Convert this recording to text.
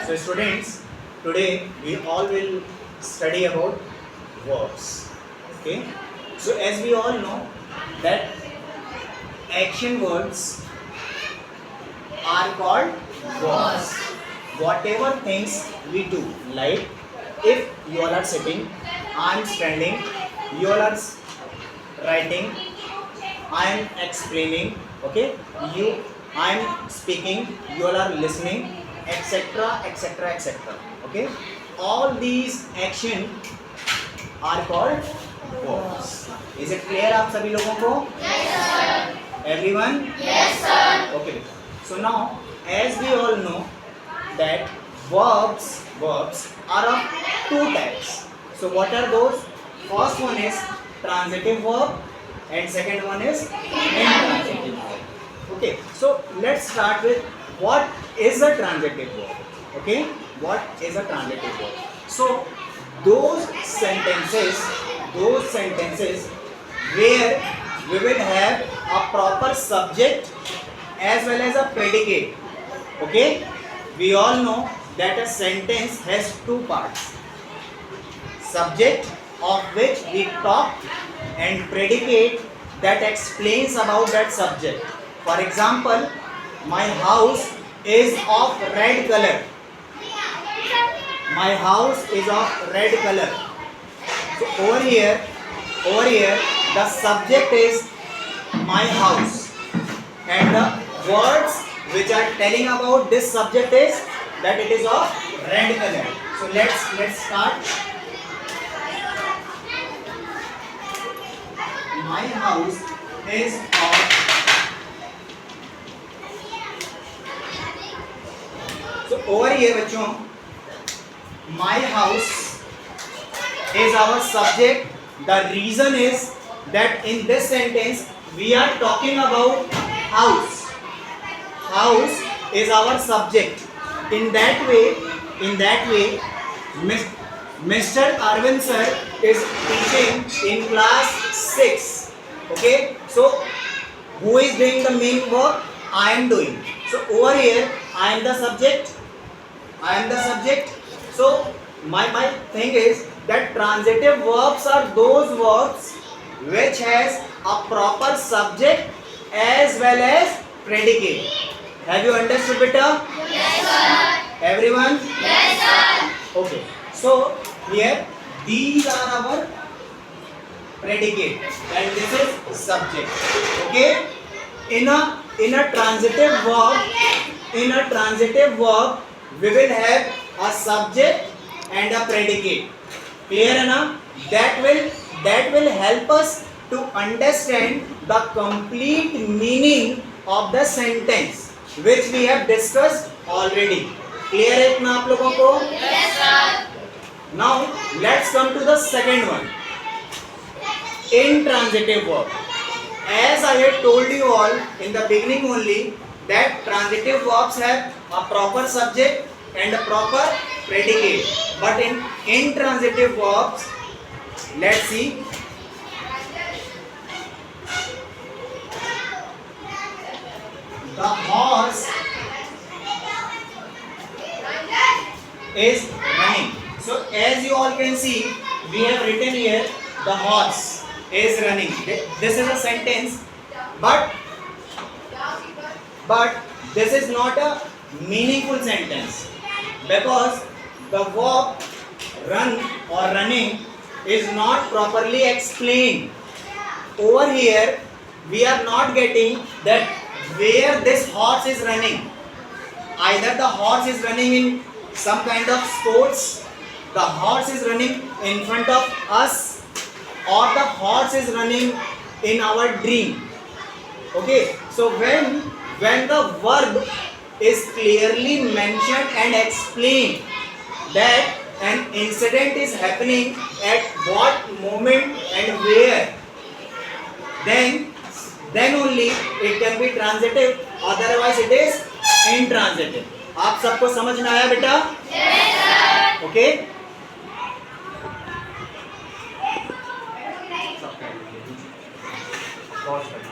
So students, today we all will study about verbs. Okay. So as we all know that action words are called verbs. Whatever things we do, like if you all are sitting, I am standing, you all are writing, I am explaining, okay, I am speaking, you all are listening, etc., etc., etc. Okay, all these action are called verbs. Is it clear आप सभी लोगों को? Yes, sir. Everyone? Yes, sir. Okay. So now, as we all know that verbs are of two types. So what are those? First one is transitive verb and second one is intransitive verb. Okay. So let's start with what is a transitive verb. Okay. What is a transitive verb? So those sentences where we will have a proper subject as well as a predicate. Okay, we all know that a sentence has two parts: subject, of which we talk, and predicate that explains about that subject. For example, my house is of red color. My house is of red color. So over here the subject is my house, and the words which are telling about this subject is that it is of red color. So let's start. My house is of so over here बच्चों, my house is our subject. The reason is that in this sentence we are talking about house. House is our subject. In that way, Mr. Arvind sir is teaching in class 6. Okay, so who is doing the main work? I am doing. So over here I am the subject. So my thing is that transitive verbs are those verbs which has a proper subject as well as predicate. Have you understood, beta? Yes, sir. Everyone? Yes, sir. Okay. So here these are our predicate and this is subject. Okay. In a transitive verb, we will have a subject and a predicate. Clear enough? That will help us to understand the complete meaning of the sentence which we have discussed already. Clear है इतना आप लोगों को? Yes, sir. Now let's come to the second one. Intransitive verb. As I had told you all in the beginning only that transitive verbs have a proper subject and a proper predicate. But in intransitive verbs, let's see. The horse is running. So as you all can see, we have written here the horse is running. This is a sentence, but this is not a meaningful sentence because the verb run or running is not properly explained. Over here we are not getting that where this horse is running. Either the horse is running in some kind of sports, the horse is running in front of us, or the horse is running in our dream. Okay, so when the verb is clearly mentioned and explained that an incident is happening at what moment and where, then only it can be transitive, otherwise it is intransitive. आप सबको समझ में आया बेटा? Yes, sir. Okay? Pause